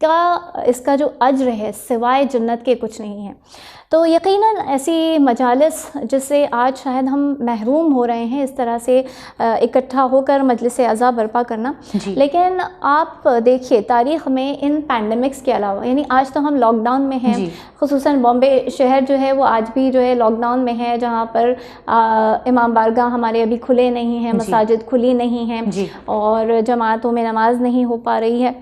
اس کا جو اجر ہے سوائے جنت کے کچھ نہیں ہے۔ تو یقیناً ایسی مجالس جس سے آج شاید ہم محروم ہو رہے ہیں اس طرح سے اکٹھا ہو کر مجلس عزا برپا کرنا، لیکن آپ دیکھیے تاریخ میں ان پینڈیمکس کے علاوہ، یعنی آج تو ہم لاک ڈاؤن میں ہیں، خصوصاً بامبے شہر جو ہے وہ آج بھی جو ہے لاک ڈاؤن میں ہے، جہاں پر امام بارگاہ ہمارے ابھی کھلے نہیں ہیں، مساجد کھلی نہیں ہیں اور جماعتوں میں نماز نہیں ہو پا رہی ہے۔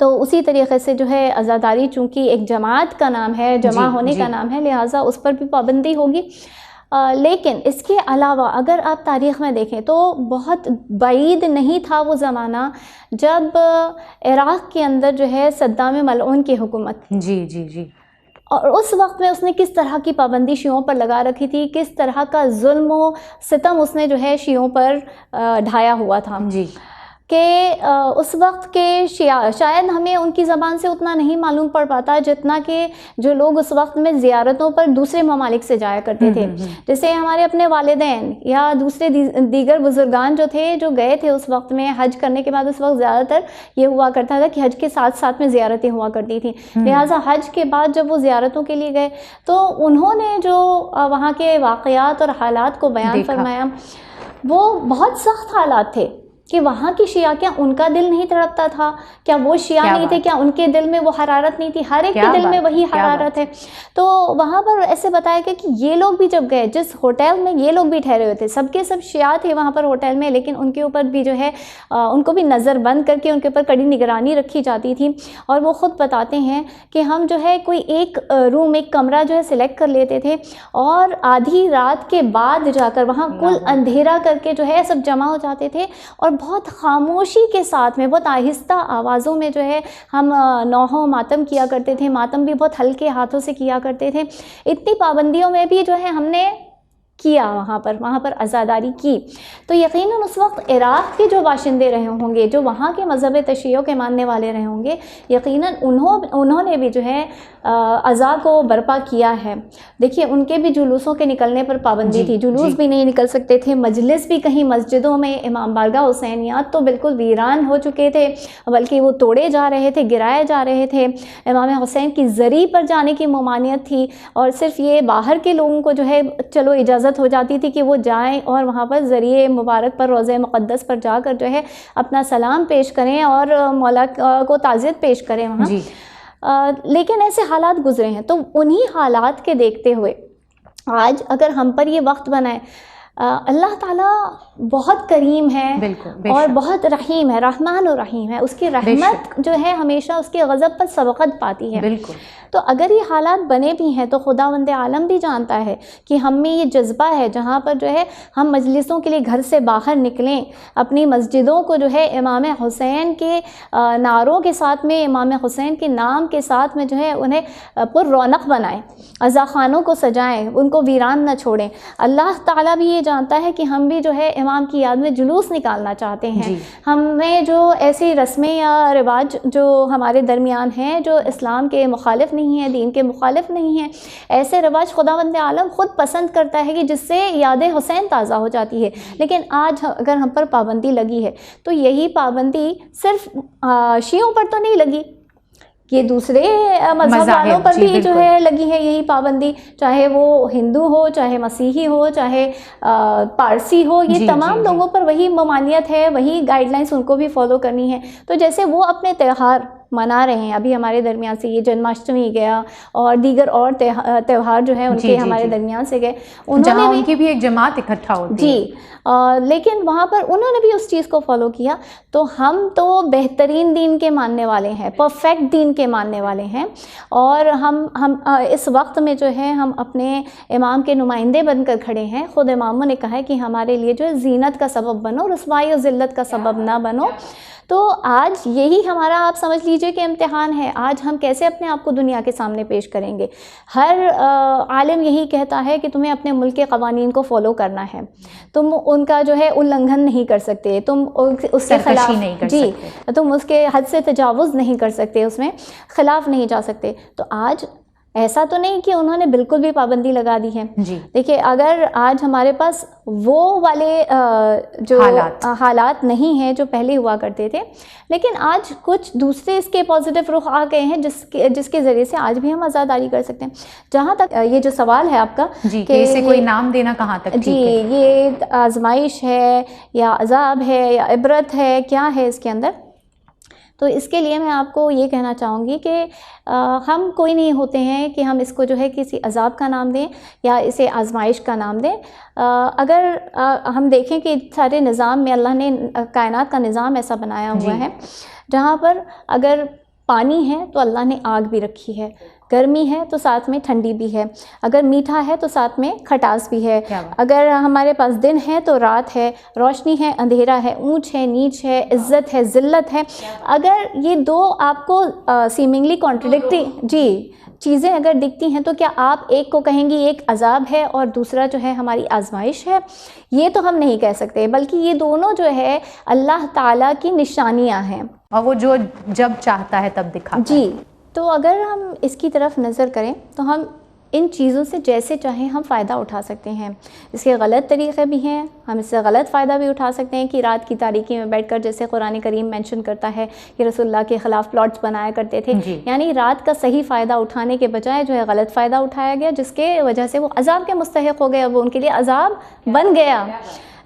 تو اسی طریقے سے جو ہے عزاداری چونکہ ایک جماعت کا نام ہے، جمع ہونے کا نام ہے، لہٰذا اس پر بھی پابندی ہوگی۔ لیکن اس کے علاوہ اگر آپ تاریخ میں دیکھیں تو بہت بعید نہیں تھا وہ زمانہ جب عراق کے اندر جو ہے صدام ملعون کی حکومت، اور اس وقت میں اس نے کس طرح کی پابندی شیعوں پر لگا رکھی تھی، کس طرح کا ظلم و ستم اس نے جو ہے شیعوں پر ڈھایا ہوا تھا کہ اس وقت کے شیعہ شاید ہمیں ان کی زبان سے اتنا نہیں معلوم پڑ پاتا جتنا کہ جو لوگ اس وقت میں زیارتوں پر دوسرے ممالک سے جایا کرتے تھے، جیسے ہمارے اپنے والدین یا دوسرے دیگر بزرگان جو تھے جو گئے تھے اس وقت میں حج کرنے کے بعد، اس وقت زیادہ تر یہ ہوا کرتا تھا کہ حج کے ساتھ ساتھ میں زیارتیں ہوا کرتی تھیں، لہٰذا حج کے بعد جب وہ زیارتوں کے لیے گئے تو انہوں نے جو وہاں کے واقعات اور حالات کو بیان فرمایا وہ بہت سخت حالات تھے کہ وہاں کی شیعہ، کیا ان کا دل نہیں تڑپتا تھا؟ کیا وہ شیعہ نہیں تھے؟ کیا ان کے دل میں وہ حرارت نہیں تھی؟ ہر ایک کے دل میں وہی حرارت ہے۔ تو وہاں پر ایسے بتایا گیا کہ یہ لوگ بھی جب گئے، جس ہوٹل میں یہ لوگ بھی ٹھہرے ہوئے تھے، سب کے سب شیعہ تھے وہاں پر ہوٹل میں، لیکن ان کے اوپر بھی جو ہے ان کو بھی نظر بند کر کے ان کے اوپر کڑی نگرانی رکھی جاتی تھی، اور وہ خود بتاتے ہیں کہ ہم جو ہے کوئی ایک روم، ایک کمرہ جو ہے سلیکٹ کر لیتے تھے، اور آدھی رات کے بعد جا کر وہاں کل اندھیرا کر کے جو ہے سب جمع ہو جاتے تھے، اور بہت خاموشی کے ساتھ میں، بہت آہستہ آوازوں میں جو ہے ہم نوحہ ماتم کیا کرتے تھے، ماتم بھی بہت ہلکے ہاتھوں سے کیا کرتے تھے۔ اتنی پابندیوں میں بھی جو ہے ہم نے کیا وہاں پر عزاداری کی۔ تو یقیناً اس وقت عراق کے جو باشندے رہے ہوں گے، جو وہاں کے مذہب تشیع کے ماننے والے رہے ہوں گے، یقیناً انہوں نے بھی جو ہے عزا کو برپا کیا ہے۔ دیکھیے ان کے بھی جلوسوں کے نکلنے پر پابندی تھی، جلوس بھی نہیں نکل سکتے تھے، مجلس بھی کہیں مسجدوں میں، امام بارگاہ حسینیات تو بالکل ویران ہو چکے تھے، بلکہ وہ توڑے جا رہے تھے، گرائے جا رہے تھے۔ امام حسین کی زری پر جانے کی ممانعت تھی، اور صرف یہ باہر کے لوگوں کو جو ہے چلو اجازت ہو جاتی تھی کہ وہ جائیں اور وہاں پر ذریعہ مبارک پر، روضہ مقدس پر جا کر جو ہے اپنا سلام پیش کریں اور مولا کو تعزیت پیش کریں وہاں۔ لیکن ایسے حالات گزرے ہیں، تو انہی حالات کے دیکھتے ہوئے آج اگر ہم پر یہ وقت بنائے، اللہ تعالیٰ بہت کریم ہے اور بہت رحیم ہے، رحمان و رحیم ہے، اس کی رحمت جو ہے ہمیشہ اس کے غضب پر سبقت پاتی ہے۔ تو اگر یہ حالات بنے بھی ہیں تو خداوند عالم بھی جانتا ہے کہ ہم میں یہ جذبہ ہے، جہاں پر جو ہے ہم مجلسوں کے لیے گھر سے باہر نکلیں، اپنی مسجدوں کو جو ہے امام حسین کے نعروں کے ساتھ میں، امام حسین کے نام کے ساتھ میں جو ہے انہیں پر رونق بنائیں، عزا خانوں کو سجائیں، ان کو ویران نہ چھوڑیں۔ اللہ تعالیٰ بھی یہ جانتا ہے کہ ہم بھی جو ہے امام کی یاد میں جلوس نکالنا چاہتے ہیں، ہمیں جو ایسی رسمیں یا رواج جو ہمارے درمیان ہیں جو اسلام کے مخالف نہیں ہیں، دین کے مخالف نہیں ہیں، ایسے رواج خداوند عالم خود پسند کرتا ہے کہ جس سے یاد حسین تازہ ہو جاتی ہے۔ لیکن آج اگر ہم پر پابندی لگی ہے تو یہی پابندی صرف شیعوں پر تو نہیں لگی، یہ دوسرے مذہب والوں پر بھی جو ہے لگی ہے یہی پابندی، چاہے وہ ہندو ہو، چاہے مسیحی ہو، چاہے پارسی ہو، یہ تمام لوگوں پر وہی ممانعت ہے، وہی گائیڈ لائنس ان کو بھی فالو کرنی ہے۔ تو جیسے وہ اپنے تہوار منا رہے ہیں، ابھی ہمارے درمیان سے یہ جنماشٹمی گیا اور دیگر اور تہوار جو ہے ان کے ہمارے درمیان سے گئے، انہوں نے ان کی بھی ایک جماعت اکٹھا ہوتی ہے، لیکن وہاں پر انہوں نے بھی اس چیز کو فالو کیا۔ تو ہم تو بہترین دین کے ماننے والے ہیں، پرفیکٹ دین کے ماننے والے ہیں، اور ہم اس وقت میں جو ہے ہم اپنے امام کے نمائندے بن کر کھڑے ہیں۔ خود اماموں نے کہا ہے کہ ہمارے لیے جو ہے زینت کا سبب بنو، رسوائی و ذلت کا سبب نہ بنو۔ تو آج یہی ہمارا آپ سمجھ لیجئے کہ امتحان ہے، آج ہم کیسے اپنے آپ کو دنیا کے سامنے پیش کریں گے۔ ہر عالم یہی کہتا ہے کہ تمہیں اپنے ملک کے قوانین کو فالو کرنا ہے، تم ان کا جو ہے النگھن نہیں کر سکتے، تم اس کے خلاف تم اس کے حد سے تجاوز نہیں کر سکتے، اس میں خلاف نہیں جا سکتے۔ تو آج ایسا تو نہیں کہ انہوں نے بالکل بھی پابندی لگا دی ہے. جی دیکھیے اگر آج ہمارے پاس وہ والے جو حالات نہیں ہیں جو پہلے ہوا کرتے تھے، لیکن آج کچھ دوسرے اس کے پازیٹیو رخ آ گئے ہیں جس کے ذریعے سے آج بھی ہم آزاداری کر سکتے ہیں. جہاں تک یہ جو سوال ہے آپ کا جی کہ اسے کوئی نام دینا کہاں تک ٹھیک ہے، جی یہ آزمائش ہے یا عذاب ہے یا عبرت ہے، کیا ہے اس کے اندر، تو اس کے لیے میں آپ کو یہ کہنا چاہوں گی کہ ہم کوئی نہیں ہوتے ہیں کہ ہم اس کو جو ہے کسی عذاب کا نام دیں یا اسے آزمائش کا نام دیں. اگر ہم دیکھیں کہ سارے نظام میں اللہ نے کائنات کا نظام ایسا بنایا ہوا ہے جہاں پر اگر پانی ہے تو اللہ نے آگ بھی رکھی ہے، گرمی ہے تو ساتھ میں ٹھنڈی بھی ہے، اگر میٹھا ہے تو ساتھ میں کھٹاس بھی ہے، اگر ہمارے پاس دن ہے تو رات ہے، روشنی ہے اندھیرا ہے، اونچ ہے نیچ ہے، عزت ہے ذلت ہے. اگر یہ دو آپ کو سیمنگلی کانٹرڈکٹری چیزیں اگر دکھتی ہیں تو کیا آپ ایک کو کہیں گی ایک عذاب ہے اور دوسرا جو ہے ہماری آزمائش ہے؟ یہ تو ہم نہیں کہہ سکتے، بلکہ یہ دونوں جو ہے اللہ تعالیٰ کی نشانیاں ہیں اور وہ جو جب چاہتا ہے تب دکھاتا ہے. جی تو اگر ہم اس کی طرف نظر کریں تو ہم ان چیزوں سے جیسے چاہیں ہم فائدہ اٹھا سکتے ہیں. اس کے غلط طریقے بھی ہیں، ہم اس سے غلط فائدہ بھی اٹھا سکتے ہیں کہ رات کی تاریکی میں بیٹھ کر، جیسے قرآن کریم مینشن کرتا ہے کہ رسول اللہ کے خلاف پلاٹس بنایا کرتے تھے، یعنی رات کا صحیح فائدہ اٹھانے کے بجائے جو ہے غلط فائدہ اٹھایا گیا، جس کے وجہ سے وہ عذاب کے مستحق ہو گئے، وہ ان کے لیے عذاب بن گیا.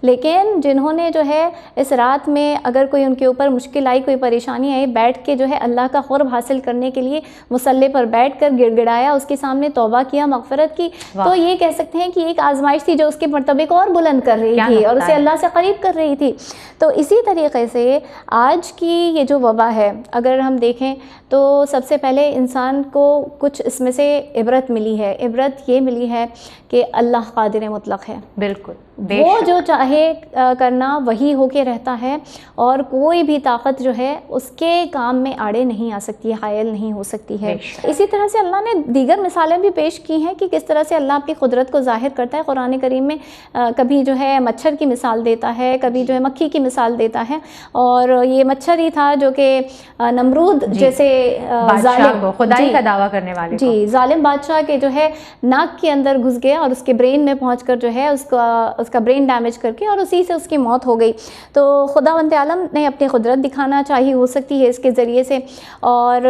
لیکن جنہوں نے جو ہے اس رات میں اگر کوئی ان کے اوپر مشکل آئی، کوئی پریشانی آئی، بیٹھ کے جو ہے اللہ کا قرب حاصل کرنے کے لیے مصلی پر بیٹھ کر گڑ گڑایا، اس کے سامنے توبہ کیا، مغفرت کی، تو یہ کہہ سکتے ہیں کہ ایک آزمائش تھی جو اس کے مرتبے کو اور بلند کر رہی تھی اور اسے اللہ سے قریب کر رہی تھی. تو اسی طریقے سے آج کی یہ جو وبا ہے اگر ہم دیکھیں تو سب سے پہلے انسان کو کچھ اس میں سے عبرت ملی ہے. عبرت یہ ملی ہے کہ اللہ قادر مطلق ہے، بالکل وہ جو چاہے کرنا وہی ہو کے رہتا ہے، اور کوئی بھی طاقت جو ہے اس کے کام میں آڑے نہیں آ سکتی ہے، حائل نہیں ہو سکتی ہے. اسی طرح سے اللہ نے دیگر مثالیں بھی پیش کی ہیں کہ کس طرح سے اللہ اپنی قدرت کو ظاہر کرتا ہے. قرآن کریم میں کبھی جو ہے مچھر کی مثال دیتا ہے، کبھی جو ہے مکھی کی مثال دیتا ہے، اور یہ مچھر ہی تھا جو کہ نمرود جیسے ظالم خدائی کا دعویٰ کرنے والے جی ظالم بادشاہ کے جو ہے ناک کے اندر گھس گیا اور اس کے برین میں پہنچ کر جو ہے اس کا برین ڈیمیج کر کے اور اسی سے اس کی موت ہو گئی. تو خداوند عالم نے اپنی قدرت دکھانا چاہی ہو سکتی ہے اس کے ذریعے سے. اور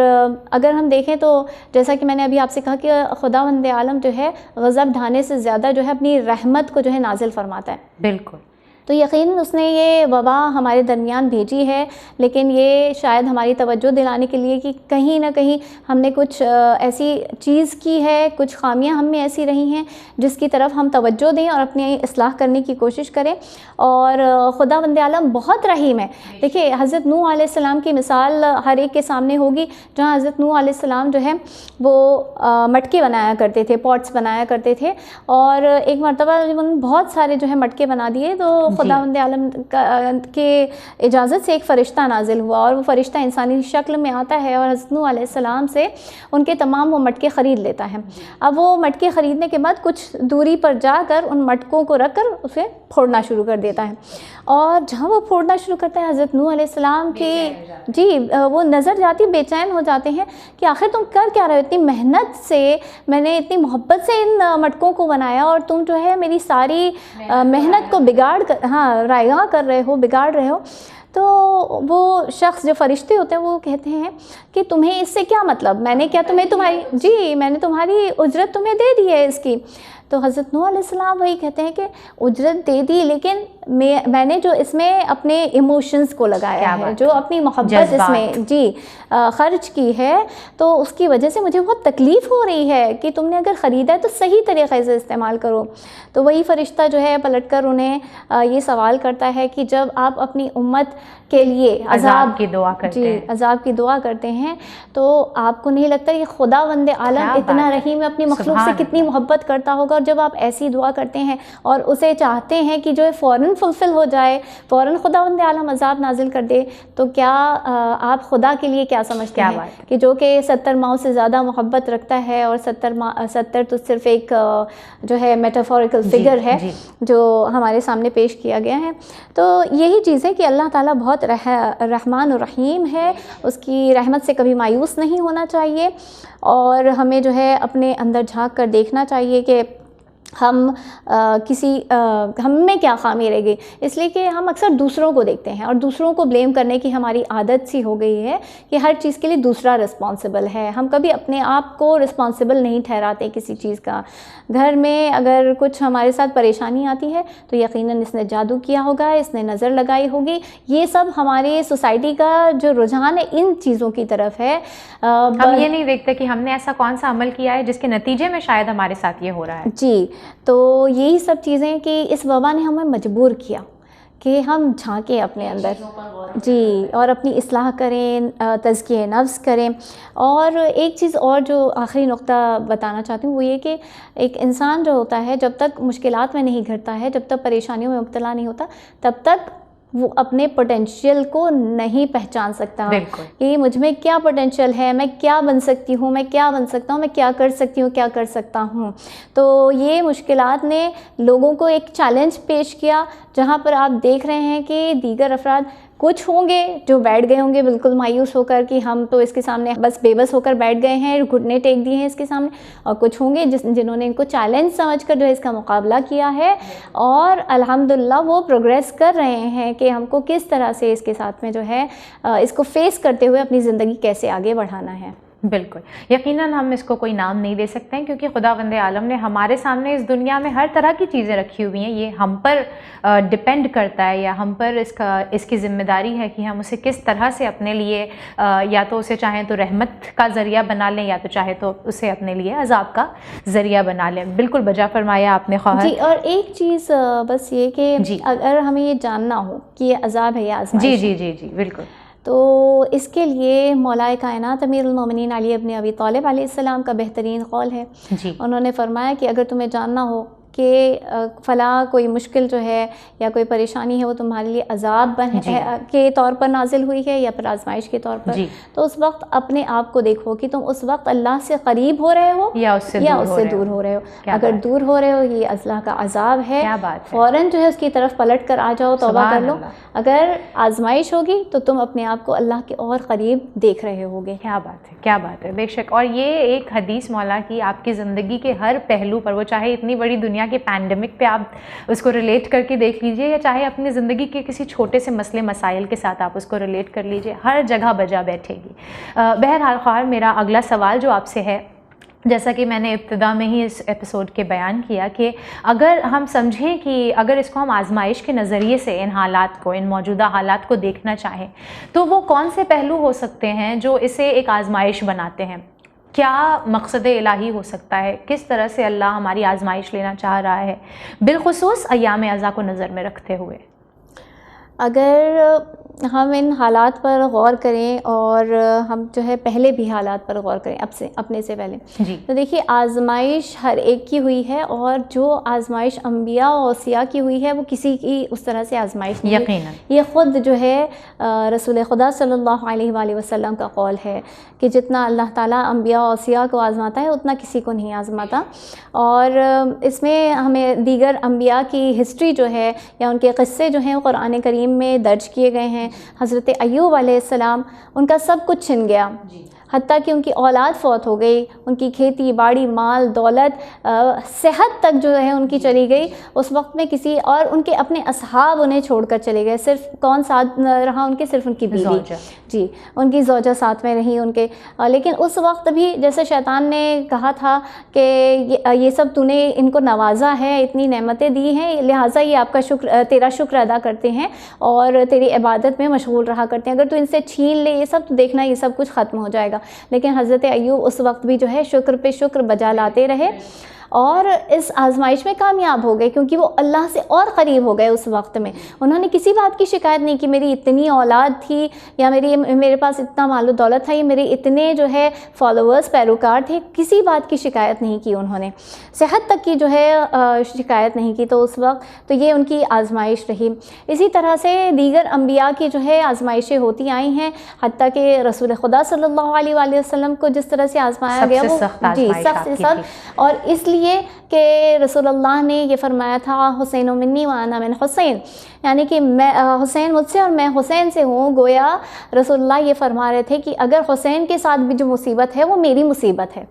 اگر ہم دیکھیں تو جیسا کہ میں نے ابھی آپ سے کہا کہ خداوند عالم جو ہے غضب ڈھانے سے زیادہ جو ہے اپنی رحمت کو جو ہے نازل فرماتا ہے. بالکل. تو یقیناً اس نے یہ وبا ہمارے درمیان بھیجی ہے، لیکن یہ شاید ہماری توجہ دلانے کے لیے کہ کہیں نہ کہیں ہم نے کچھ ایسی چیز کی ہے، کچھ خامیاں ہم میں ایسی رہی ہیں جس کی طرف ہم توجہ دیں اور اپنی اصلاح کرنے کی کوشش کریں. اور خداوند عالم بہت رحیم ہے. دیکھیے حضرت نوح علیہ السلام کی مثال ہر ایک کے سامنے ہوگی، جہاں حضرت نوح علیہ السلام جو ہے وہ مٹکے بنایا کرتے تھے، پاٹس بنایا کرتے تھے، اور ایک مرتبہ جب انہوں نے بہت سارے جو ہے مٹکے بنا دیے تو خداوند عالم کے اجازت سے ایک فرشتہ نازل ہوا، اور وہ فرشتہ انسانی شکل میں آتا ہے اور حضرت نوح علیہ السلام سے ان کے تمام وہ مٹکے خرید لیتا ہے. اب وہ مٹکے خریدنے کے بعد کچھ دوری پر جا کر ان مٹکوں کو رکھ کر اسے پھوڑنا شروع کر دیتا ہے، اور جہاں وہ پھوڑنا شروع کرتا ہے حضرت نوح علیہ السلام کی وہ نظر جاتی، بے چین ہو جاتے ہیں کہ آخر تم کر کیا رہے ہو؟ اتنی محنت سے میں نے اتنی محبت سے ان مٹکوں کو بنایا اور تم جو ہے میری ساری محنت کو بگاڑ کر رائگاں کر رہے ہو، بگاڑ رہے ہو. تو وہ شخص جو فرشتے ہوتے ہیں وہ کہتے ہیں کہ تمہیں اس سے کیا مطلب، میں نے کیا میں نے تمہاری اجرت تمہیں دے دی ہے اس کی. تو حضرت نوح علیہ السلام وہی کہتے ہیں کہ اجرت دے دی، لیکن میں نے جو اس میں اپنے ایموشنز کو لگایا ہے، جو اپنی محبت اس میں خرچ کی ہے، تو اس کی وجہ سے مجھے بہت تکلیف ہو رہی ہے کہ تم نے اگر خریدا ہے تو صحیح طریقے سے استعمال کرو. تو وہی فرشتہ جو ہے پلٹ کر انہیں یہ سوال کرتا ہے کہ جب آپ اپنی امت کے لیے عذاب کی دعا کرتے ہیں تو آپ کو نہیں لگتا کہ خداوند عالم اتنا رحیم اپنی مخلوق سے کتنی محبت کرتا ہوگا؟ اور جب آپ ایسی دعا کرتے ہیں اور اسے چاہتے ہیں کہ جو ہے فوراً فلفل ہو جائے، فوراً خداوند عالم عذاب نازل کر دے، تو کیا آپ خدا کے لیے کیا سمجھتے ہیں کہ جو کہ 70 ماؤں سے زیادہ محبت رکھتا ہے، اور 70 تو صرف ایک جو ہے میٹافوریکل فگر ہے جو ہمارے سامنے پیش کیا گیا ہے. تو یہی چیز ہے کہ اللہ تعالیٰ بہت بہت رحمان الرحیم ہے، اس کی رحمت سے کبھی مایوس نہیں ہونا چاہیے، اور ہمیں جو ہے اپنے اندر جھانک کر دیکھنا چاہیے کہ ہم ہم میں کیا خامی رہ گئی، اس لیے کہ ہم اکثر دوسروں کو دیکھتے ہیں اور دوسروں کو بلیم کرنے کی ہماری عادت سی ہو گئی ہے کہ ہر چیز کے لیے دوسرا رسپانسبل ہے، ہم کبھی اپنے آپ کو رسپانسبل نہیں ٹھہراتے کسی چیز کا۔ گھر میں اگر کچھ ہمارے ساتھ پریشانی آتی ہے تو یقیناً اس نے جادو کیا ہوگا، اس نے نظر لگائی ہوگی، یہ سب ہمارے سوسائٹی کا جو رجحان ہے ان چیزوں کی طرف ہے۔ ہم یہ نہیں دیکھتے کہ ہم نے ایسا کون سا عمل کیا ہے جس کے نتیجے میں شاید ہمارے ساتھ یہ ہو رہا ہے۔ جی، تو یہی سب چیزیں کہ اس وبا نے ہمیں مجبور کیا کہ ہم جھانکیں اپنے اندر، جی، اور اپنی اصلاح کریں، تزکیہ نفس کریں۔ اور ایک چیز اور جو آخری نقطہ بتانا چاہتی ہوں وہ یہ کہ ایک انسان جو ہوتا ہے جب تک مشکلات میں نہیں گھرتا ہے، جب تک پریشانیوں میں مبتلا نہیں ہوتا، تب تک وہ اپنے پوٹینشیل کو نہیں پہچان سکتا کہ مجھ میں کیا پوٹینشیل ہے، میں کیا بن سکتی ہوں، میں کیا بن سکتا ہوں، میں کیا کر سکتی ہوں، کیا کر سکتا ہوں۔ تو یہ مشکلات نے لوگوں کو ایک چیلنج پیش کیا جہاں پر آپ دیکھ رہے ہیں کہ دیگر افراد کچھ ہوں گے جو بیٹھ گئے ہوں گے بالکل مایوس ہو کر کہ ہم تو اس کے سامنے بس بے بس ہو کر بیٹھ گئے ہیں، گھٹنے ٹیک دیے ہیں اس کے سامنے، اور کچھ ہوں گے جنہوں نے ان کو چیلنج سمجھ کر جو ہے اس کا مقابلہ کیا ہے، اور الحمدللہ وہ پروگریس کر رہے ہیں کہ ہم کو کس طرح سے اس کے ساتھ میں جو ہے اس کو فیس کرتے ہوئے اپنی زندگی کیسے آگے بڑھانا ہے۔ بالکل، یقیناً ہم اس کو کوئی نام نہیں دے سکتے ہیں کیونکہ خداوند عالم نے ہمارے سامنے اس دنیا میں ہر طرح کی چیزیں رکھی ہوئی ہیں، یہ ہم پر ڈپینڈ کرتا ہے یا ہم پر اس کی ذمہ داری ہے کہ ہم اسے کس طرح سے اپنے لیے یا تو اسے چاہیں تو رحمت کا ذریعہ بنا لیں یا تو چاہے تو اسے اپنے لیے عذاب کا ذریعہ بنا لیں۔ بالکل بجا فرمایا آپ نے خواہر۔ جی، اور ایک چیز بس یہ کہ اگر ہمیں یہ جاننا ہو کہ یہ عذاب ہے یا آزمائش ہے، جی بالکل، تو اس کے لیے مولا کائنات امیر المومنین علی ابن ابی طالب علیہ السلام کا بہترین قول ہے۔ انہوں نے فرمایا کہ اگر تمہیں جاننا ہو کہ فلاں کوئی مشکل جو ہے یا کوئی پریشانی ہے وہ تمہارے لیے عذاب کے طور پر نازل ہوئی ہے یا پھر آزمائش کے طور پر، تو اس وقت اپنے آپ کو دیکھو کہ تم اس وقت اللہ سے قریب ہو رہے ہو یا اس سے دور ہو رہے ہو۔ اگر دور ہو رہے ہو یہ اللہ کا عذاب ہے، فوراً جو ہے اس کی طرف پلٹ کر آ جاؤ، توبہ کر لو۔ اگر آزمائش ہوگی تو تم اپنے آپ کو اللہ کے اور قریب دیکھ رہے ہوگے۔ کیا بات ہے، کیا بات ہے، بے شک۔ اور یہ ایک حدیث مولا کی آپ کی زندگی کے ہر پہلو پر، وہ چاہے اتنی بڑی دنیا کے پینڈیمک پہ آپ اس کو ریلیٹ کر کے دیکھ لیجئے یا چاہے اپنی زندگی کے کسی چھوٹے سے مسئلے مسائل کے ساتھ آپ اس کو ریلیٹ کر لیجئے، ہر جگہ بجا بیٹھے گی۔ بہرحال خواہر، میرا اگلا سوال جو آپ سے ہے، جیسا کہ میں نے ابتدا میں ہی اس ایپیسوڈ کے بیان کیا کہ اگر ہم سمجھیں کہ اگر اس کو ہم آزمائش کے نظریے سے ان حالات کو، ان موجودہ حالات کو دیکھنا چاہیں تو وہ کون سے پہلو ہو سکتے ہیں جو اسے ایک آزمائش بناتے ہیں؟ کیا مقصد الہی ہو سکتا ہے؟ کس طرح سے اللہ ہماری آزمائش لینا چاہ رہا ہے بالخصوص ایام اعزا کو نظر میں رکھتے ہوئے؟ اگر ہم ان حالات پر غور کریں اور ہم جو ہے پہلے بھی حالات پر غور کریں اپنے سے پہلے، تو دیکھیے آزمائش ہر ایک کی ہوئی ہے، اور جو آزمائش انبیاء و اوصیاء کی ہوئی ہے وہ کسی کی اس طرح سے آزمائش نہیں ہے۔ یہ خود جو ہے رسول خدا صلی اللہ علیہ وآلہ وسلم کا قول ہے کہ جتنا اللہ تعالیٰ انبیاء و اوصیاء کو آزماتا ہے اتنا کسی کو نہیں آزماتا۔ اور اس میں ہمیں دیگر انبیاء کی ہسٹری جو ہے یا ان کے قصے جو ہیں وہ قرآن کریم میں درج کیے گئے ہیں۔ حضرت ایوب علیہ السلام، ان کا سب کچھ چھن گیا، حتیٰ کہ ان کی اولاد فوت ہو گئی، ان کی کھیتی باڑی، مال دولت، صحت تک جو ہے ان کی چلی گئی۔ اس وقت میں کسی اور ان کے اپنے اصحاب انہیں چھوڑ کر چلے گئے، صرف کون ساتھ رہا ان کے؟ صرف ان کی بیوی، جی، ان کی زوجہ ساتھ میں رہی ان کے۔ لیکن اس وقت بھی جیسے شیطان نے کہا تھا کہ یہ سب تو نے ان کو نوازا ہے، اتنی نعمتیں دی ہیں، لہٰذا یہ آپ کا تیرا شکر ادا کرتے ہیں اور تیری عبادت میں مشغول رہا کرتے ہیں، اگر تو ان سے چھین لے یہ سب تو دیکھنا یہ سب کچھ ختم ہو جائے گا۔ لیکن حضرت ایوب اس وقت بھی جو ہے شکر پہ شکر بجا لاتے رہے اور اس آزمائش میں کامیاب ہو گئے، کیونکہ وہ اللہ سے اور قریب ہو گئے۔ اس وقت میں انہوں نے کسی بات کی شکایت نہیں کی، میری اتنی اولاد تھی یا میرے پاس اتنا مال و دولت تھا یا میرے اتنے جو ہے فالوورز پیروکار تھے، کسی بات کی شکایت نہیں کی انہوں نے، صحت تک کی جو ہے شکایت نہیں کی۔ تو اس وقت تو یہ ان کی آزمائش رہی۔ اسی طرح سے دیگر انبیاء کی جو ہے آزمائشیں ہوتی آئی ہیں، حتیٰ کہ رسول خدا صلی اللہ علیہ وآلہ وسلم کو جس طرح سے آزمایا گیا وہ سخت، اور اس لیے یہ کہ رسول اللہ نے یہ فرمایا تھا حسین منی وانا من حسین، یعنی کہ میں حسین مجھ سے اور میں حسین سے ہوں. گویا رسول اللہ یہ فرما رہے تھے کہ اگر حسین کے ساتھ بھی جو مصیبت ہے وہ میری مصیبت ہے،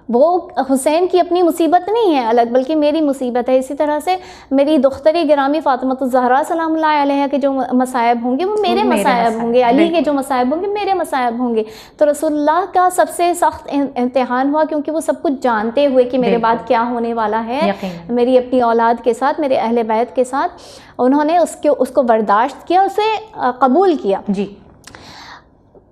وہ حسین کی اپنی مصیبت نہیں ہے الگ، بلکہ میری مصیبت ہے. اسی طرح سے میری دختر گرامی فاطمۃ الزہرا سلام اللہ علیہ کے جو مصائب ہوں گے وہ میرے مصائب ہوں گے، علی کے جو مصائب ہوں گے میرے مصائب ہوں گے. تو رسول اللہ کا سب سے سخت امتحان ہوا، کیونکہ وہ سب کچھ جانتے ہوئے کہ میرے بعد کیا ہونے والا ہے میری اپنی اولاد کے ساتھ، میرے اہل بیت کے ساتھ، انہوں نے اس کو برداشت کیا، اسے قبول کیا. جی.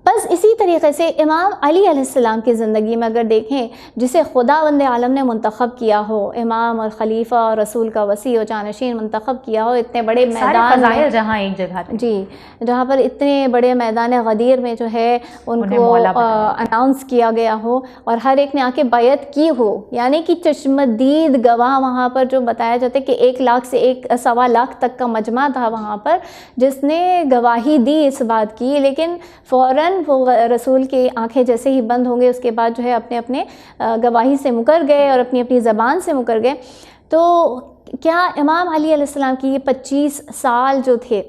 بس اسی طریقے سے امام علی علیہ السلام کی زندگی میں اگر دیکھیں، جسے خداوند عالم نے منتخب کیا ہو، امام اور خلیفہ اور رسول کا وصی و جانشین منتخب کیا ہو، اتنے بڑے میدان میں، جہاں ایک جگہ جی جہاں پر اتنے بڑے میدان غدیر میں جو ہے ان کو اناؤنس کیا گیا ہو اور ہر ایک نے آ کے بیعت کی ہو، یعنی کہ چشمدید گواہ وہاں پر جو بتایا جاتا ہے کہ 1 لاکھ سے 1.25 لاکھ تک کا مجمع تھا وہاں پر جس نے گواہی دی اس بات کی. لیکن فوراً وہ رسول کی آنکھیں جیسے ہی بند ہوں گے اس کے بعد جو ہے اپنے گواہی سے مکر گئے اور اپنی زبان سے مکر گئے. تو کیا امام علی علیہ السلام کی یہ 25 سال جو تھے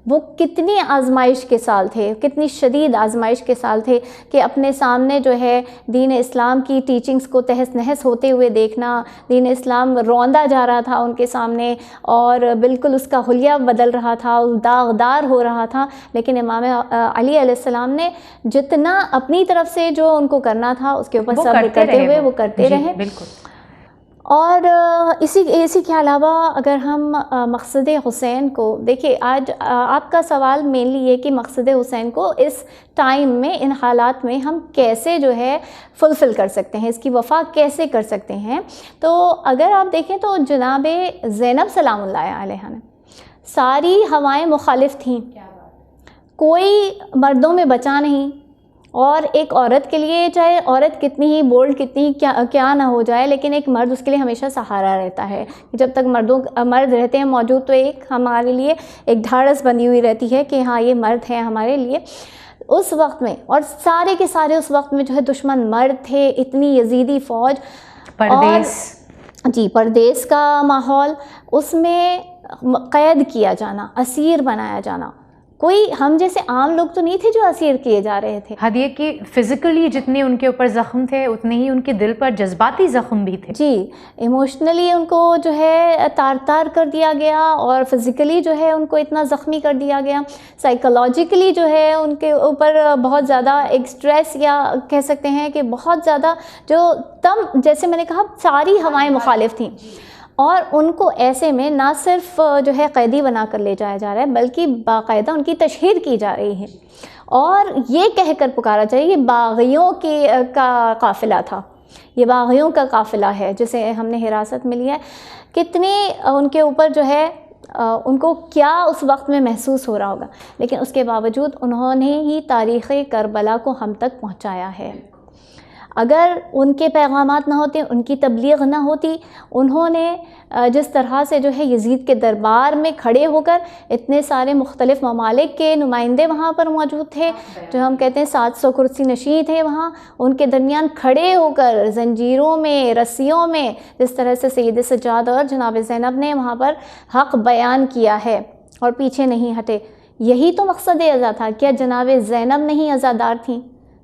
وہ کتنی آزمائش کے سال تھے، کتنی شدید آزمائش کے سال تھے کہ اپنے سامنے جو ہے دین اسلام کی ٹیچنگز کو تہس نہس ہوتے ہوئے دیکھنا، دین اسلام روندا جا رہا تھا ان کے سامنے اور بالکل اس کا حلیہ بدل رہا تھا، داغدار ہو رہا تھا. لیکن امام علی علیہ السلام نے جتنا اپنی طرف سے جو ان کو کرنا تھا اس کے اوپر صبر کرتے ہوئے وہ کرتے رہے. بالکل. اور اسی کے علاوہ اگر ہم مقصد حسین کو دیکھیں، آج آپ کا سوال مینلی یہ کہ مقصد حسین کو اس ٹائم میں، ان حالات میں ہم کیسے جو ہے فلفل کر سکتے ہیں، اس کی وفا کیسے کر سکتے ہیں. تو اگر آپ دیکھیں تو جناب زینب سلام اللہ علیہ نے ساری ہوائیں مخالف تھیں، کوئی مردوں میں بچا نہیں. اور ایک عورت کے لیے چاہے عورت کتنی ہی بولڈ، کتنی ہی کیا نہ ہو جائے، لیکن ایک مرد اس کے لیے ہمیشہ سہارا رہتا ہے. جب تک مرد رہتے ہیں موجود تو ایک ہمارے لیے ایک ڈھارس بندی ہوئی رہتی ہے کہ ہاں یہ مرد ہے ہمارے لیے. اس وقت میں اور سارے کے سارے اس وقت میں جو ہے دشمن مرد تھے، اتنی یزیدی فوج، پردیس کا ماحول، اس میں قید کیا جانا، اسیر بنایا جانا. کوئی ہم جیسے عام لوگ تو نہیں تھے جو اسیر کیے جا رہے تھے. حد یہ کہ فزیکلی جتنے ان کے اوپر زخم تھے اتنے ہی ان کے دل پر جذباتی زخم بھی تھے. جی، ایموشنلی ان کو جو ہے تار کر دیا گیا اور فزیکلی جو ہے ان کو اتنا زخمی کر دیا گیا. سائیکولوجیکلی جو ہے ان کے اوپر بہت زیادہ ایک سٹریس یا کہہ سکتے ہیں کہ بہت زیادہ جو جیسے میں نے کہا ساری ہوائیں مخالف تھیں. اور ان کو ایسے میں نہ صرف جو ہے قیدی بنا کر لے جایا جا رہا ہے بلکہ باقاعدہ ان کی تشہیر کی جا رہی ہے اور یہ کہہ کر پکارا جائے یہ باغیوں کا قافلہ تھا، یہ باغیوں کا قافلہ ہے جسے ہم نے حراست میں لیا ہے. کتنی ان کے اوپر جو ہے ان کو کیا اس وقت میں محسوس ہو رہا ہوگا، لیکن اس کے باوجود انہوں نے ہی تاریخ کربلا کو ہم تک پہنچایا ہے. اگر ان کے پیغامات نہ ہوتے، ان کی تبلیغ نہ ہوتی، انہوں نے جس طرح سے جو ہے یزید کے دربار میں کھڑے ہو کر اتنے سارے مختلف ممالک کے نمائندے وہاں پر موجود تھے جو ہم کہتے ہیں 700 کرسی نشین تھے وہاں، ان کے درمیان کھڑے ہو کر زنجیروں میں، رسیوں میں، جس طرح سے سید سجاد اور جناب زینب نے وہاں پر حق بیان کیا ہے اور پیچھے نہیں ہٹے. یہی تو مقصد عزا تھا. کیا جناب زینب نہیں عزادار تھیں؟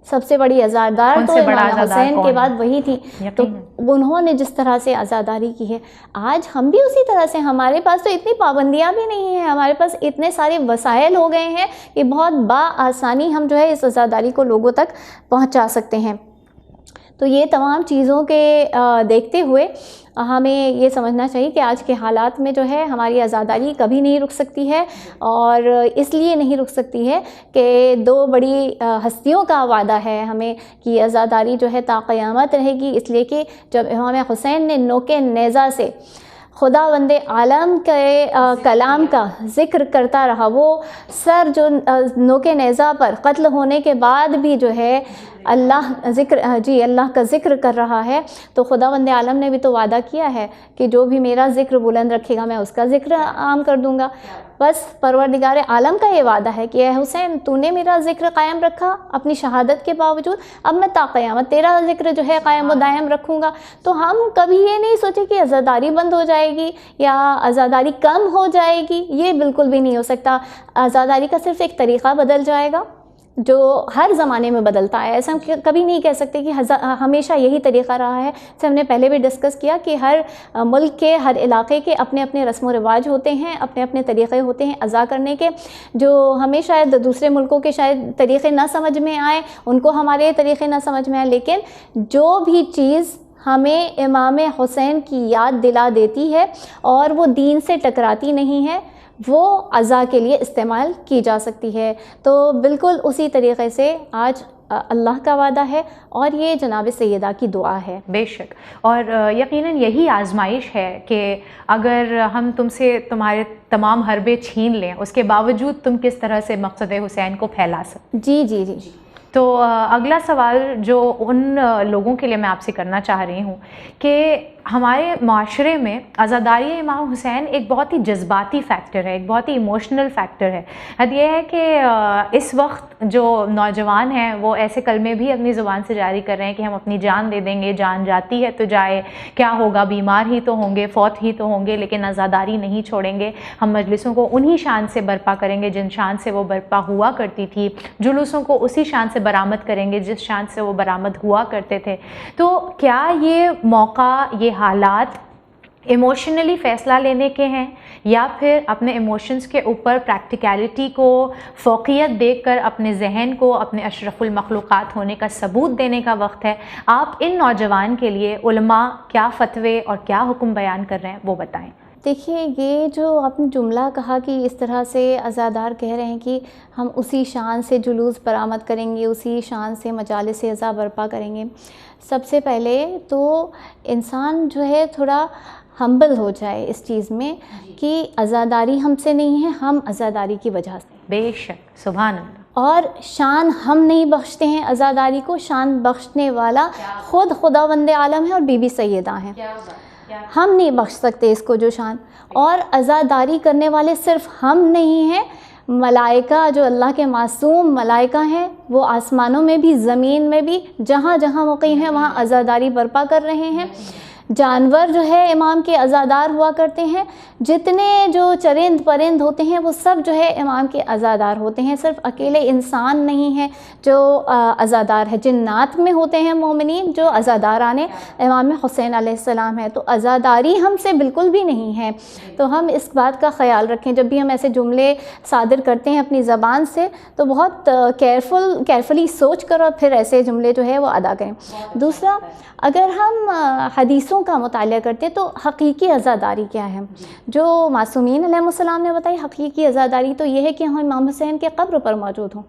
سب سے بڑی عزادار تو امام حسین کے بعد وہی تھی. تو انہوں نے جس طرح سے عزاداری کی ہے، آج ہم بھی اسی طرح سے، ہمارے پاس تو اتنی پابندیاں بھی نہیں ہیں، ہمارے پاس اتنے سارے وسائل ہو گئے ہیں کہ بہت بآسانی ہم جو ہے اس عزاداری کو لوگوں تک پہنچا سکتے ہیں. تو یہ تمام چیزوں کے دیکھتے ہوئے ہمیں یہ سمجھنا چاہیے کہ آج کے حالات میں جو ہے ہماری عزاداری کبھی نہیں رک سکتی ہے، اور اس لیے نہیں رک سکتی ہے کہ دو بڑی ہستیوں کا وعدہ ہے ہمیں کہ عزاداری جو ہے تا قیامت رہے گی. اس لیے کہ جب امام حسین نے نوک نیزہ سے خداوند عالم کے کلام کا ذکر کرتا رہا، وہ سر جو نوک نیزہ پر قتل ہونے کے بعد بھی جو ہے اللہ کا ذکر کر رہا ہے، تو خداوند عالم نے بھی تو وعدہ کیا ہے کہ جو بھی میرا ذکر بلند رکھے گا میں اس کا ذکر عام کر دوں گا۔ بس پروردگار عالم کا یہ وعدہ ہے کہ اے حسین تو نے میرا ذکر قائم رکھا اپنی شہادت کے باوجود، اب میں تا قیامت تیرا ذکر جو ہے قائم و دائم رکھوں گا۔ تو ہم کبھی یہ نہیں سوچے کہ عزاداری بند ہو جائے گی یا عزاداری کم ہو جائے گی، یہ بالکل بھی نہیں ہو سکتا۔ عزاداری کا صرف ایک طریقہ بدل جائے گا جو ہر زمانے میں بدلتا ہے، ایسا ہم کبھی نہیں کہہ سکتے کہ ہمیشہ یہی طریقہ رہا ہے۔ جیسے ہم نے پہلے بھی ڈسکس کیا کہ ہر ملک کے، ہر علاقے کے اپنے اپنے رسم و رواج ہوتے ہیں، اپنے اپنے طریقے ہوتے ہیں عزا کرنے کے، جو ہمیں شاید دوسرے ملکوں کے شاید طریقے نہ سمجھ میں آئیں، ان کو ہمارے طریقے نہ سمجھ میں آئیں، لیکن جو بھی چیز ہمیں امام حسین کی یاد دلا دیتی ہے اور وہ دین سے ٹکراتی نہیں ہے، وہ عزا کے لیے استعمال کی جا سکتی ہے۔ تو بالکل اسی طریقے سے آج اللہ کا وعدہ ہے اور یہ جناب سیدہ کی دعا ہے۔ بے شک، اور یقیناً یہی آزمائش ہے کہ اگر ہم تم سے تمہارے تمام حربے چھین لیں، اس کے باوجود تم کس طرح سے مقصد حسین کو پھیلا سکتے۔ جی جی جی۔ تو اگلا سوال جو ان لوگوں کے لیے میں آپ سے کرنا چاہ رہی ہوں کہ ہمارے معاشرے میں عزاداری امام حسین ایک بہت ہی جذباتی فیکٹر ہے، ایک بہت ہی ایموشنل فیکٹر ہے۔ حد یہ ہے کہ اس وقت جو نوجوان ہیں وہ ایسے کلمے بھی اپنی زبان سے جاری کر رہے ہیں کہ ہم اپنی جان دے دیں گے، جان جاتی ہے تو جائے، کیا ہوگا، بیمار ہی تو ہوں گے، فوت ہی تو ہوں گے، لیکن عزاداری نہیں چھوڑیں گے۔ ہم مجلسوں کو انہی شان سے برپا کریں گے جن شان سے وہ برپا ہوا کرتی تھی، جلوسوں کو اسی شان سے برآمد کریں گے جس شان سے وہ برآمد ہوا کرتے تھے۔ تو کیا یہ موقع، یہ حالات ایموشنلی فیصلہ لینے کے ہیں یا پھر اپنے ایموشنز کے اوپر پریکٹیکیلٹی کو فوقیت دیکھ کر اپنے ذہن کو اپنے اشرف المخلوقات ہونے کا ثبوت دینے کا وقت ہے؟ آپ ان نوجوان کے لیے علماء کیا فتوے اور کیا حکم بیان کر رہے ہیں وہ بتائیں۔ دیکھیے، یہ جو آپ نے جملہ کہا کہ اس طرح سے عزادار کہہ رہے ہیں کہ ہم اسی شان سے جلوس برآمد کریں گے، اسی شان سے مجالس عزا برپا کریں گے، سب سے پہلے تو انسان جو ہے تھوڑا ہمبل ہو جائے اس چیز میں کہ عزاداری ہم سے نہیں ہے، ہم عزاداری کی وجہ سے۔ بے شک، سبحان اللہ۔ اور شان ہم نہیں بخشتے ہیں عزاداری کو، شان بخشنے والا خود خداوند عالم ہے اور بی بی سیدہ ہیں، ہم نہیں بخش سکتے اس کو جو شان۔ اور عزاداری کرنے والے صرف ہم نہیں ہیں، ملائکہ جو اللہ کے معصوم ملائکہ ہیں وہ آسمانوں میں بھی، زمین میں بھی، جہاں جہاں مقیم ہیں وہاں عزاداری برپا کر رہے ہیں۔ جانور جو ہے امام کے عزادار ہوا کرتے ہیں، جتنے جو چرند پرند ہوتے ہیں وہ سب جو ہے امام کے عزادار ہوتے ہیں، صرف اکیلے انسان نہیں ہے جو عزادار ہے۔ جنات میں ہوتے ہیں مومنین جو عزاداران امام حسین علیہ السلام ہے، تو عزاداری ہم سے بالکل بھی نہیں ہے۔ تو ہم اس بات کا خیال رکھیں جب بھی ہم ایسے جملے صادر کرتے ہیں اپنی زبان سے، تو بہت کیئرفلی سوچ کر اور پھر ایسے جملے جو ہے وہ ادا کریں۔ دوسرا، اگر ہم حدیثوں کا مطالعہ کرتے تو حقیقی عزاداری کیا ہے جو معصومین علیہ السلام نے بتائی؟ حقیقی عزاداری تو یہ ہے کہ ہم امام حسین کے قبر پر موجود ہوں،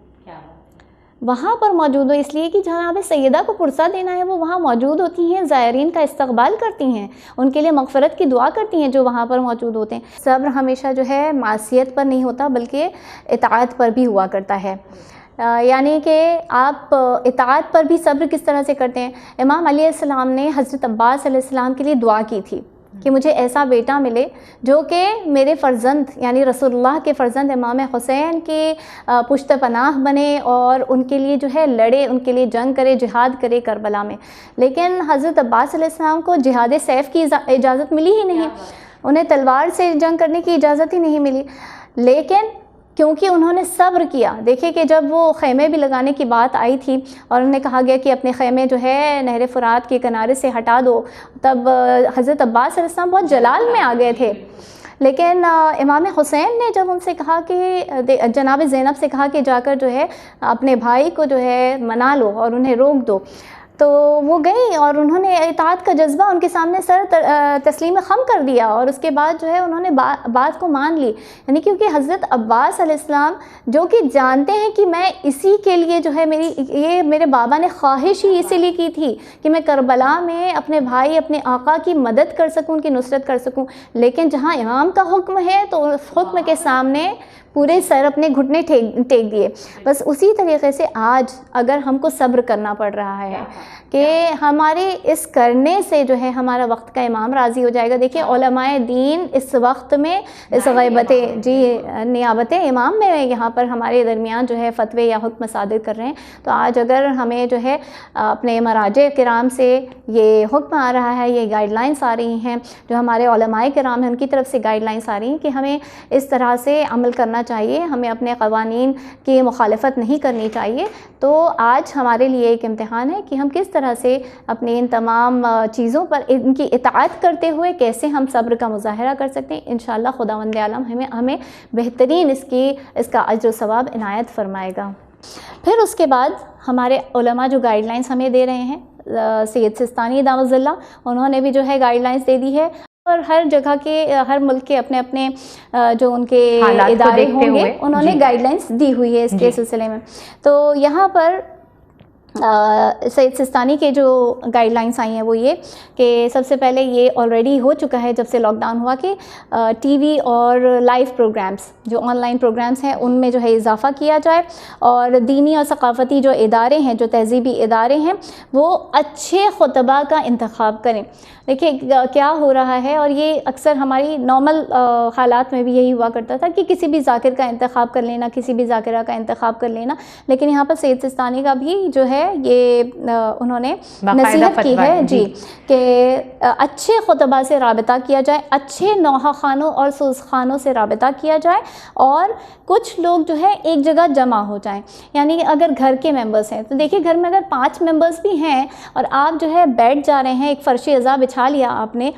وہاں پر موجود ہو، اس لیے کہ جناب سیدہ کو پرسہ دینا ہے، وہ وہاں موجود ہوتی ہیں، زائرین کا استقبال کرتی ہیں، ان کے لیے مغفرت کی دعا کرتی ہیں جو وہاں پر موجود ہوتے ہیں۔ صبر ہمیشہ جو ہے معصیت پر نہیں ہوتا بلکہ اطاعت پر بھی ہوا کرتا ہے، یعنی کہ آپ اطاعت پر بھی صبر کس طرح سے کرتے ہیں؟ امام علیہ السلام نے حضرت عباس علیہ السلام کے لیے دعا کی تھی کہ مجھے ایسا بیٹا ملے جو کہ میرے فرزند یعنی رسول اللہ کے فرزند امام حسین کے پشت پناہ بنے اور ان کے لیے جو ہے لڑے، ان کے لیے جنگ کرے، جہاد کرے کربلا میں۔ لیکن حضرت عباس علیہ السلام کو جہاد سیف کی اجازت ملی ہی نہیں، انہیں تلوار سے جنگ کرنے کی اجازت ہی نہیں ملی، لیکن کیونکہ انہوں نے صبر کیا۔ دیکھیں کہ جب وہ خیمے بھی لگانے کی بات آئی تھی اور انہیں کہا گیا کہ اپنے خیمے جو ہے نہر فرات کے کنارے سے ہٹا دو، تب حضرت عباس علیہ السلام بہت جلال میں آ گئے تھے، لیکن امام حسین نے جب ان سے کہا کہ جناب زینب سے کہا کہ جا کر جو ہے اپنے بھائی کو جو ہے منا لو اور انہیں روک دو، تو وہ گئی اور انہوں نے اطاعت کا جذبہ ان کے سامنے سر تسلیم خم کر دیا، اور اس کے بعد جو ہے انہوں نے بات کو مان لی، یعنی کیونکہ حضرت عباس علیہ السلام جو کہ جانتے ہیں کہ میں اسی کے لیے جو ہے یہ میرے بابا نے خواہش ہی اسی لیے کی تھی کہ میں کربلا میں اپنے بھائی اپنے آقا کی مدد کر سکوں، ان کی نصرت کر سکوں، لیکن جہاں امام کا حکم ہے تو اس حکم کے سامنے پورے سر اپنے گھٹنے ٹیک دیے. بس اسی طریقے سے آج اگر ہم کو صبر کرنا پڑ رہا ہے کہ ہمارے اس کرنے سے جو ہے ہمارا وقت کا امام راضی ہو جائے گا. دیکھیں علماء دین اس وقت میں اس غیبت نیابت امام میں یہاں پر ہمارے درمیان جو ہے فتوے یا حکم صادر کر رہے ہیں. تو آج اگر ہمیں جو ہے اپنے مراجع کرام سے یہ حکم آ رہا ہے, یہ گائیڈ لائنس آ رہی ہیں, جو ہمارے علماء کرام ہیں ان کی طرف سے گائیڈ لائنس آ رہی ہیں کہ ہمیں اس طرح سے عمل کرنا چاہیے, ہمیں اپنے قوانین کی مخالفت نہیں کرنی چاہیے. تو آج ہمارے لیے ایک امتحان ہے کہ ہم کس طرح سے اپنے ان تمام چیزوں پر ان کی اطاعت کرتے ہوئے کیسے ہم صبر کا مظاہرہ کر سکتے ہیں. انشاءاللہ خداوند عالم ہمیں بہترین اس کا اجر و ثواب عنایت فرمائے گا. پھر اس کے بعد ہمارے علماء جو گائیڈ لائنس ہمیں دے رہے ہیں, سید سستانی دامت اللہ, انہوں نے بھی جو ہے گائیڈ لائنس دے دی ہے, اور ہر جگہ کے ہر ملک کے اپنے اپنے جو ان کے ادارے ہوں گے انہوں نے گائیڈ لائنس دی ہوئی ہے اس کے سلسلے میں. تو یہاں پر سید سستانی کے جو گائیڈ لائنس آئی ہیں وہ یہ کہ سب سے پہلے یہ آلریڈی ہو چکا ہے جب سے لاک ڈاؤن ہوا کہ ٹی وی اور لائیو پروگرامز جو آن لائن پروگرامز ہیں ان میں جو ہے اضافہ کیا جائے, اور دینی اور ثقافتی جو ادارے ہیں, جو تہذیبی ادارے ہیں, وہ اچھے خطبہ کا انتخاب کریں. دیکھیے کیا ہو رہا ہے, اور یہ اکثر ہماری نارمل حالات میں بھی یہی ہوا کرتا تھا کہ کسی بھی ذاکر کا انتخاب کر لینا, کسی بھی ذاکرہ کا انتخاب کر لینا. لیکن یہاں پر سید سستانی کا بھی جو ہے یہ انہوں نے نصیحت کی ہے جی کہ اچھے خطبہ سے رابطہ کیا جائے, اچھے نوحہ خانوں اور سوز خانوں سے رابطہ کیا جائے, اور کچھ لوگ جو ہے ایک جگہ جمع ہو جائیں. یعنی اگر گھر کے ممبرس ہیں تو دیکھیے گھر میں اگر 5 ممبرس بھی ہیں اور آپ جو ہے بیٹھ جا رہے ہیں, ایک فرش عزا بچھا لیا آپ نے,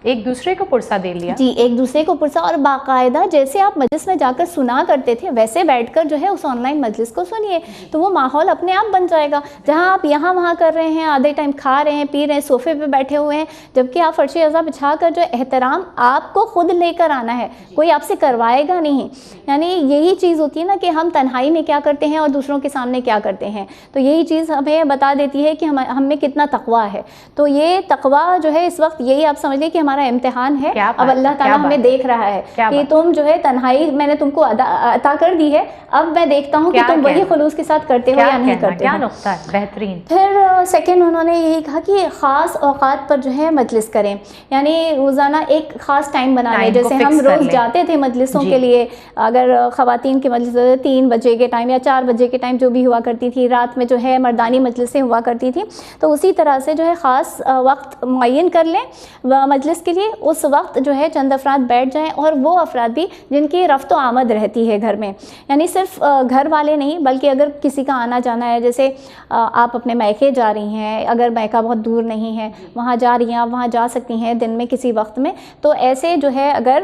ایک دوسرے کو پرسہ دے لیا, جی ایک دوسرے کو پرسہ, اور باقاعدہ جیسے آپ مجلس میں جا کر سنا کرتے تھے ویسے بیٹھ کر جو ہے اس آن لائن مجلس کو سنیے, تو وہ ماحول اپنے آپ بن جائے گا. جہاں آپ یہاں وہاں کر رہے ہیں, آدھے ٹائم کھا رہے ہیں, پی رہے ہیں, صوفے پہ بیٹھے ہوئے ہیں, جبکہ آپ فرش عزا بچھا کر جو احترام آپ کو خود لے کر آنا ہے, کوئی آپ سے کروائے گا نہیں. یعنی یہی چیز ہوتی ہے نا کہ ہم تنہائی میں کیا کرتے ہیں اور دوسروں کے سامنے کیا کرتے ہیں, تو یہی چیز ہمیں بتا دیتی ہے کہ ہم میں کتنا تقویٰ ہے. تو یہ تقویٰ جو ہے اس وقت یہی آپ سمجھ لیں کہ ہمارا امتحان ہے. اب اللہ تعالیٰ ہمیں دیکھ رہا ہے کہ تم جو ہے تنہائی میں نے تم کو عطا کر دی ہے, اب میں دیکھتا ہوں کہ تم وہی خلوص کے ساتھ کرتے ہو یا نہیں کرتے. کیا نقطہ ہے بہترین. پھر سیکنڈ انہوں نے یہی کہا کہ خاص اوقات پر جو ہے مجلس کریں, یعنی روزانہ ایک خاص ٹائم بنا لیں. جیسے ہم روز جاتے تھے مجلسوں کے لیے, اگر خواتین کی مجلس 3 بجے کے ٹائم یا 4 بجے کے ٹائم جو بھی ہوا کرتی تھی, رات میں جو ہے مردانی مجلسیں ہوا کرتی تھی, تو اسی طرح سے جو ہے خاص وقت معین کر لیں مجلس کے لیے. اس وقت جو ہے چند افراد بیٹھ جائیں, اور وہ افراد بھی جن کی رفت و آمد رہتی ہے گھر میں, یعنی صرف گھر والے نہیں بلکہ اگر کسی کا آنا جانا ہے, جیسے آپ اپنے میکے جا رہی ہیں, اگر میکہ بہت دور نہیں ہے, وہاں جا رہی ہیں, آپ وہاں جا سکتی ہیں دن میں کسی وقت میں, تو ایسے جو ہے اگر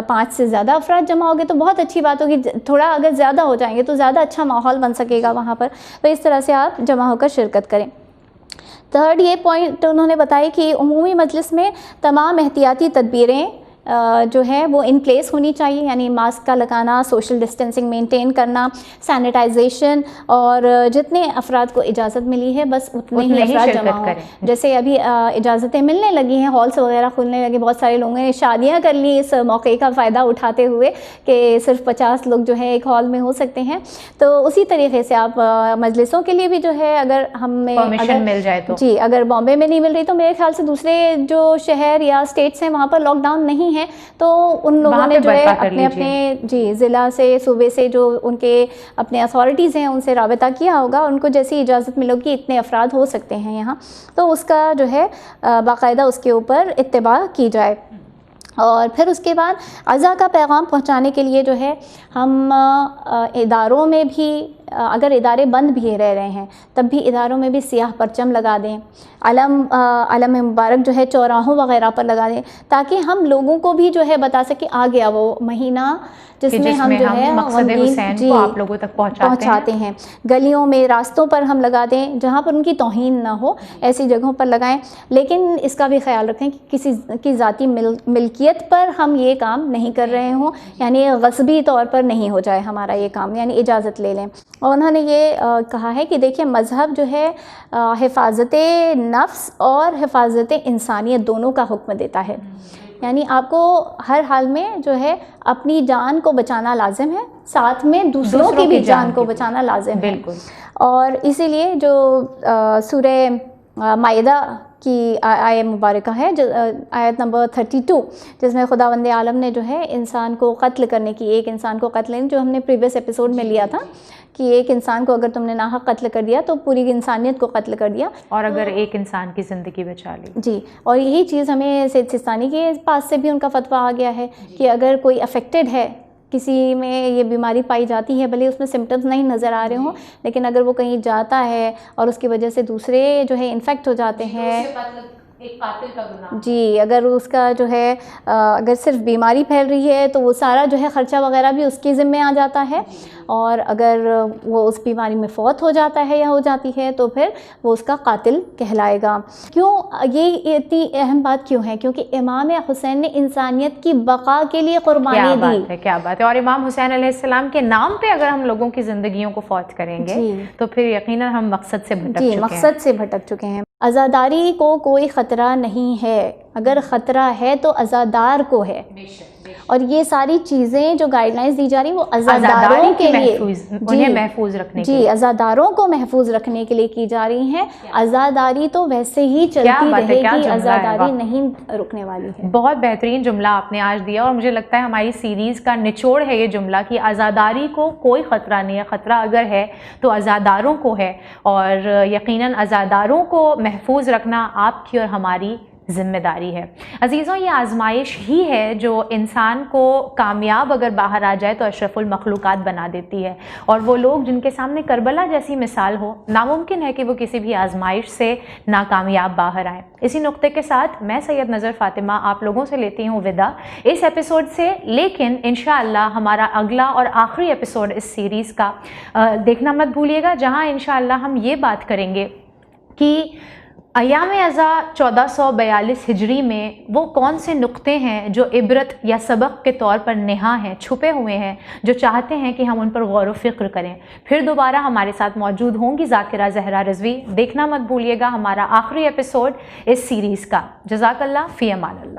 5 سے زیادہ افراد جمع ہو گئے تو بہت اچھی بات ہوگی. تھوڑا اگر زیادہ ہو جائیں گے تو زیادہ اچھا ماحول بن سکے گا وہاں پر, تو اس طرح سے آپ جمع ہو کر شرکت کریں. تھرڈ یہ پوائنٹ انہوں نے بتایا کہ عمومی مجلس میں تمام احتیاطی تدبیریں جو ہے وہ ان پلیس ہونی چاہیے, یعنی ماسک کا لگانا, سوشل ڈسٹینسنگ مینٹین کرنا, سینیٹائزیشن, اور جتنے افراد کو اجازت ملی ہے بس اتنے ہی افراد جمع ہوں. جیسے ابھی اجازتیں ملنے لگی ہیں, ہالس وغیرہ کھلنے لگے, بہت سارے لوگوں نے شادیاں کر لی اس موقع کا فائدہ اٹھاتے ہوئے کہ صرف 50 لوگ جو ہے ایک ہال میں ہو سکتے ہیں. تو اسی طریقے سے آپ مجلسوں کے لیے بھی جو ہے اگر ہمیں پرمیشن مل جائے تو, جی اگر بامبے میں نہیں مل رہی تو میرے خیال سے دوسرے جو شہر یا اسٹیٹس ہیں وہاں پر لاک ڈاؤن نہیں ہیں, تو ان لوگوں نے جو ہے اپنے جی ضلع سے, صوبے سے جو ان کے اپنے اتھارٹیز ہیں ان سے رابطہ کیا ہوگا, ان کو جیسی اجازت ملے گی اتنے افراد ہو سکتے ہیں یہاں, تو اس کا جو ہے باقاعدہ اس کے اوپر اتباع کی جائے. اور پھر اس کے بعد عزا کا پیغام پہنچانے کے لیے جو ہے ہم اداروں میں بھی, اگر ادارے بند بھی رہ رہے ہیں تب بھی اداروں میں بھی سیاہ پرچم لگا دیں, علم مبارک جو ہے چوراہوں وغیرہ پر لگا دیں, تاکہ ہم لوگوں کو بھی جو ہے بتا سکیں آ گیا وہ مہینہ جس میں ہم جو ہے مقصد حسین کو آپ لوگوں تک پہنچاتے ہیں. گلیوں میں, راستوں پر ہم لگا دیں جہاں پر ان کی توہین نہ ہو, ایسی جگہوں پر لگائیں. لیکن اس کا بھی خیال رکھیں کہ کسی کی ذاتی ملکیت پر ہم یہ کام نہیں کر رہے ہوں, یعنی غصبی طور پر نہیں ہو جائے ہمارا یہ کام, یعنی اجازت لے لیں. اور انہوں نے یہ کہا ہے کہ دیکھیں مذہب جو ہے حفاظت نفس اور حفاظت انسانیت دونوں کا حکم دیتا ہے. یعنی آپ کو ہر حال میں جو ہے اپنی جان کو بچانا لازم ہے، ساتھ میں دوسروں کی بھی جان کو بچانا لازم ہے. بالکل. اور اسی لیے جو سورہ مائدہ کی آیت مبارکہ ہے، جو آیت نمبر 32، جس میں خداوند عالم نے جو ہے انسان کو قتل کرنے کی، ایک انسان کو قتل، جو ہم نے پریویس ایپیسوڈ میں لیا تھا کہ ایک انسان کو اگر تم نے ناحق قتل کر دیا تو پوری انسانیت کو قتل کر دیا، اور اگر ایک انسان کی زندگی بچا لی. جی. اور یہی چیز ہمیں سید سستانی کے پاس سے بھی ان کا فتویٰ آ گیا ہے کہ اگر کوئی افیکٹڈ ہے، کسی میں یہ بیماری پائی جاتی ہے، بھلے اس میں سمٹمز نہیں نظر آ رہے ہوں، لیکن اگر وہ کہیں جاتا ہے اور اس کی وجہ سے دوسرے جو ہے انفیکٹ ہو جاتے ہیں، ایک قاتل کا گناہ. جی، اگر اس کا جو ہے اگر صرف بیماری پھیل رہی ہے تو وہ سارا جو ہے خرچہ وغیرہ بھی اس کے ذمے آ جاتا ہے، اور اگر وہ اس بیماری میں فوت ہو جاتا ہے یا ہو جاتی ہے تو پھر وہ اس کا قاتل کہلائے گا. کیوں یہ اتنی اہم بات کیوں ہے؟ کیونکہ امام حسین نے انسانیت کی بقا کے لیے قربانی دی. کیا بات ہے. اور امام حسین علیہ السلام کے نام پہ اگر ہم لوگوں کی زندگیوں کو فوت کریں گے تو پھر یقیناً ہم مقصد سے بھٹک چکے ہیں. مقصد سے بھٹک چکے ہیں. عزاداری کو کوئی خطرہ نہیں ہے، اگر خطرہ ہے تو عزادار کو ہے. اور یہ ساری چیزیں جو گائیڈ لائنز دی جا رہی ہیں وہ عزاداروں کے لیے، انہیں محفوظ رکھنے کے لیے، جی، عزاداروں کو محفوظ رکھنے کے لیے کی جا رہی ہیں. عزاداری تو ویسے ہی چلتی رہے گی، عزاداری نہیں رکنے والی ہے. بہت بہترین جملہ آپ نے آج دیا، اور مجھے لگتا ہے ہماری سیریز کا نچوڑ ہے یہ جملہ کہ عزاداری کو کوئی خطرہ نہیں ہے، خطرہ اگر ہے تو عزاداروں کو ہے، اور یقیناً عزاداروں کو محفوظ رکھنا آپ کی اور ہماری ذمہ داری ہے. عزیزوں، یہ آزمائش ہی ہے جو انسان کو کامیاب اگر باہر آ جائے تو اشرف المخلوقات بنا دیتی ہے، اور وہ لوگ جن کے سامنے کربلا جیسی مثال ہو، ناممکن ہے کہ وہ کسی بھی آزمائش سے ناکامیاب باہر آئیں. اسی نقطے کے ساتھ میں سید نظر فاطمہ آپ لوگوں سے لیتی ہوں ودا اس ایپیسوڈ سے، لیکن انشاءاللہ ہمارا اگلا اور آخری ایپیسوڈ اس سیریز کا دیکھنا مت بھولیے گا، جہاں انشاءاللہ ہم یہ بات کریں گے کہ ایام ازا 1442 ہجری میں وہ کون سے نقطے ہیں جو عبرت یا سبق کے طور پر نہاں ہیں، چھپے ہوئے ہیں، جو چاہتے ہیں کہ ہم ان پر غور و فکر کریں. پھر دوبارہ ہمارے ساتھ موجود ہوں گی ذاکرہ زہرا رضوی. دیکھنا مت بھولیے گا ہمارا آخری ایپیسوڈ اس سیریز کا. جزاک اللہ، فی امان اللہ.